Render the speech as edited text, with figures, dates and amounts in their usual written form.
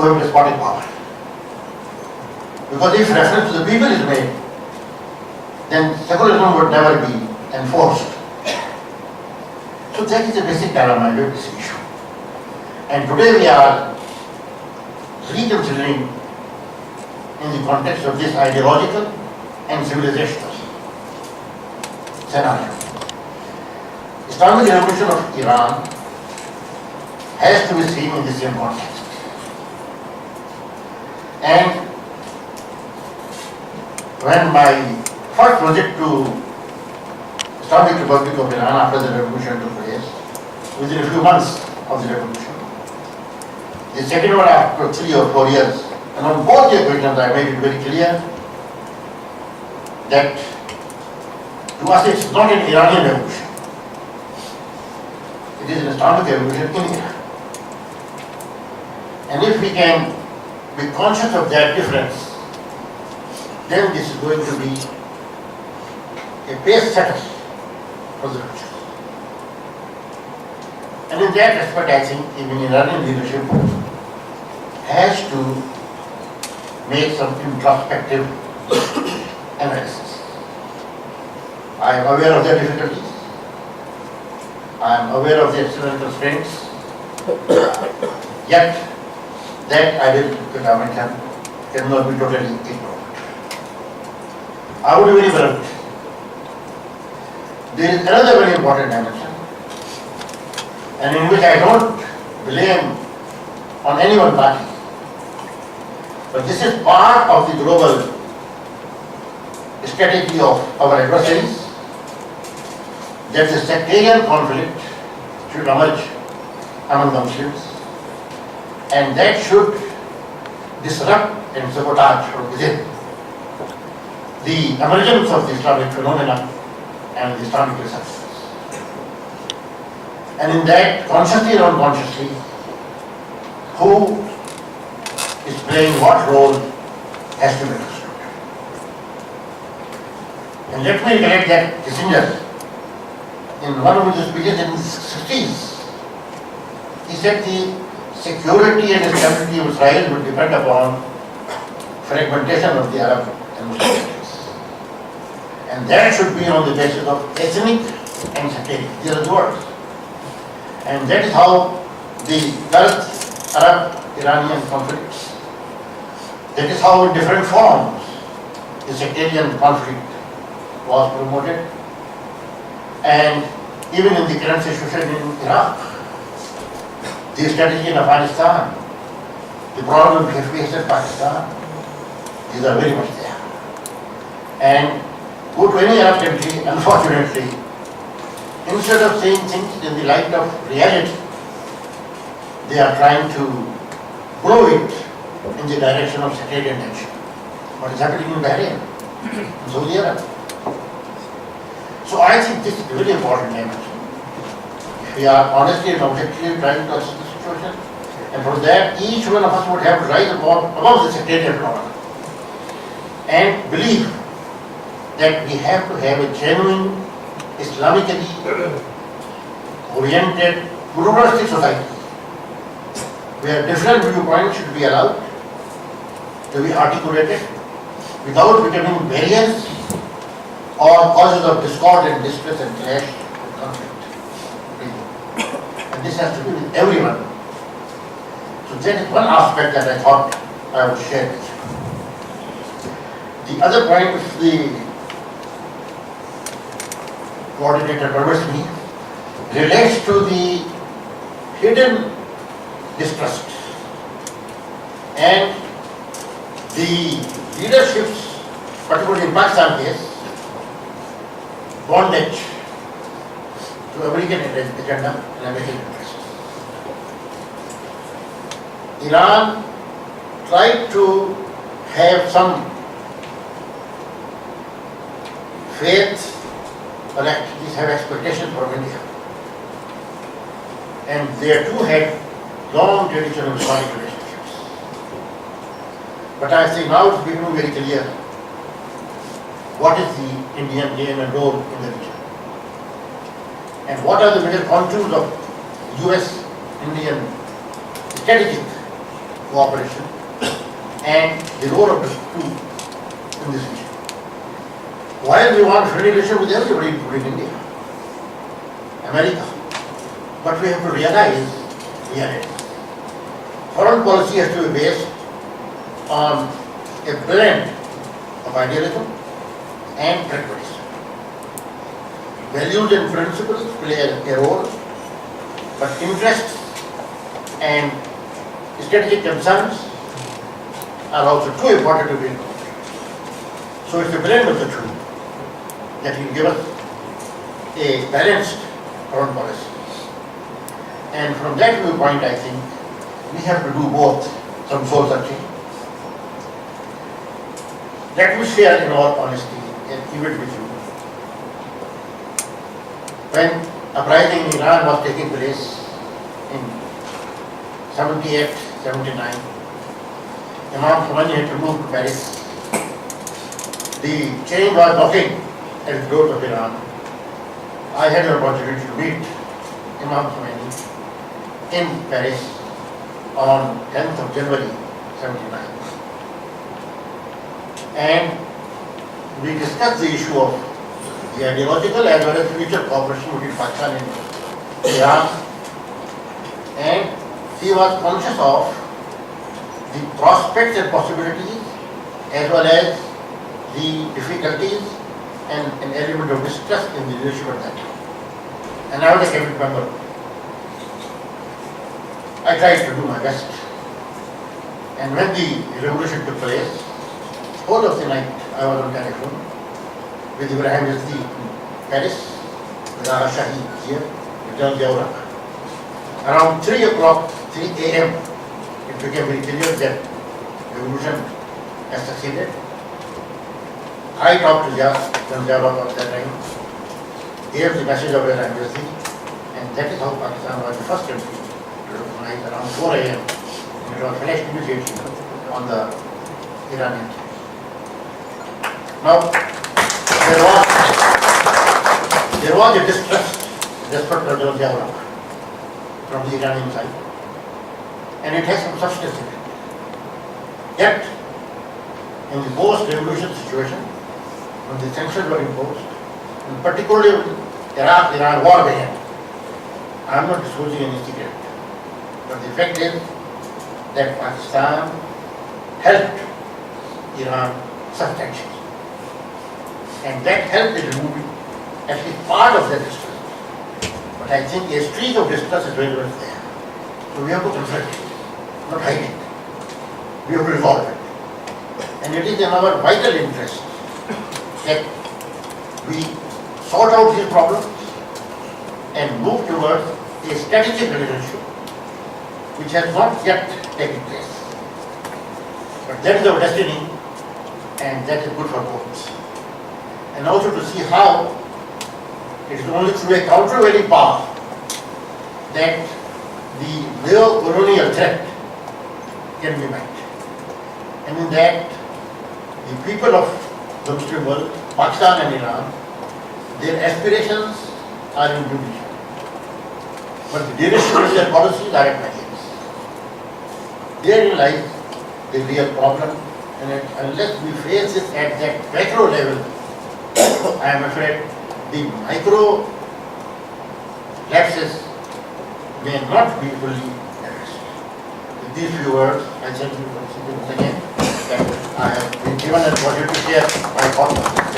who have despotic power. Because if reference to the people is made, then secularism would never be enforced. So that is the basic dilemma with this issue. And today we are reconsidering in the context of this ideological and civilizational scenario. Islamic revolution of Iran has to be seen in the same context. And when my first visit to Islamic Republic of Iran after the revolution took place, within a few months of the revolution, the second one after 3 or 4 years, and on both the occasions I made it very clear that to us it's not an Iranian revolution, it is an Islamic revolution in Iran. And if we can be conscious of that difference, then this is going to be a pace setter for the future. And in that respect, I think even Iranian leadership has to make some introspective analysis. I am aware of their difficulties. I am aware of the external constraints. Yet, that ideological dimension cannot be totally ignored. I would be very blunt. There is another very important dimension, and in which I don't blame on any one party, but this is part of the global strategy of our adversaries, that the sectarian conflict should emerge among the Muslims, and that should disrupt and sabotage from within the emergence of the Islamic phenomena and the Islamic resurgence. And in that, consciously or unconsciously, who is playing what role has to be understood. And let me recollect that Kissinger, in one of his speeches in the 60s, he said the security and stability of Israel would depend upon fragmentation of the Arab and Muslim countries. And that should be on the basis of ethnic and sectarian. These are the words. And that is how the current Arab-Iranian conflicts, that is how in different forms the sectarian conflict was promoted. And even in the current situation in Iraq, the strategy in Afghanistan, the problem we have faced in Pakistan, these are very much there. And go to any Arab country, unfortunately, instead of seeing things in the light of reality, they are trying to blow it in the direction of sectarian tension. What is happening in Bahrain, in Saudi Arabia. So I think this is a very important dimension. If we are honestly and objectively trying to assess the situation, and for that each one of us would have to rise above the sectarian phenomenon and believe that we have to have a genuine, Islamically oriented, pluralistic society where different viewpoints should be allowed to be articulated without becoming barriers or causes of discord and distress and clash and conflict. And this has to be with everyone. So that is one aspect that I thought I would share with you. The other point which the coordinator permits me relates to the hidden distrust and the leadership's, particularly in Pakistan case, bondage to American agenda and American interests. Iran tried to have some faith, or at least have expectations from India. And they too had long tradition of Islamic relationships. But I think now it's becoming very clear what is the Indian game and role in the region. And what are the major contours of US-Indian strategic cooperation and the role of the two in this issue. While we want friendly relations with everybody, including India, America, but we have to realize reality. Foreign policy has to be based on a blend of idealism and pragmatism. Values and principles play a role, but interests and strategic concerns are also too important to be ignored. So it's a blend of the two that will give us a balanced foreign policy. And from that viewpoint, I think we have to do both some soul searching. Let me share in all honesty an event with you. When uprising in Iran was taking place in 78, 79, Imam Khomeini had to move to Paris. The change was knocking at the doors of Iran. I had an opportunity to meet Imam Khomeini in Paris on 10th of January 79. And we discussed the issue of the ideological as well as future cooperation between Pakistan and Iran. And he was conscious of the prospects and possibilities as well as the difficulties and an element of distrust in the leadership at that time. And I was a cabinet member. I tried to do my best. And when the revolution took place, whole of the night I was on telephone with Ibrahim Yazdi in Paris, with Agha Shahi here, with General Ziaur. Around 3 o'clock, 3 a.m., it became very clear that revolution has succeeded. I talked to General Ziaur at that time, gave the message of Ibrahim Yazdi, and that is how Pakistan was the first country to recognize around 4 a.m. and it was finished immediately on the Iranian side. Now, there was a distrust, desperate for General Ziaur from the Iranian side, and it has some substance in it. Yet, in the post-revolution situation, when the sanctions were imposed, and particularly when Iraq-Iran war began, I am not disclosing any secret, but the fact is that Pakistan helped Iran substantially. And that helped in removing at least part of that distrust. But I think a streak of distrust is very much there. So we have to confront it, not hide it. We have to resolve it. And it is in our vital interest that we sort out these problems and move towards a strategic relationship which has not yet taken place. But that is our destiny, and that is good for both. And also to see how it is only through a countervailing power that the neo-colonial threat can be met. And in that, the people of the Muslim world, Pakistan and Iran, their aspirations are in unity. But the direction of their policies are at variance. Therein lies the real problem, and unless we face it at that macro level, I am afraid the micro lapses may not be fully addressed. With these few words, I thank you once again that I have been given an opportunity to share my thoughts.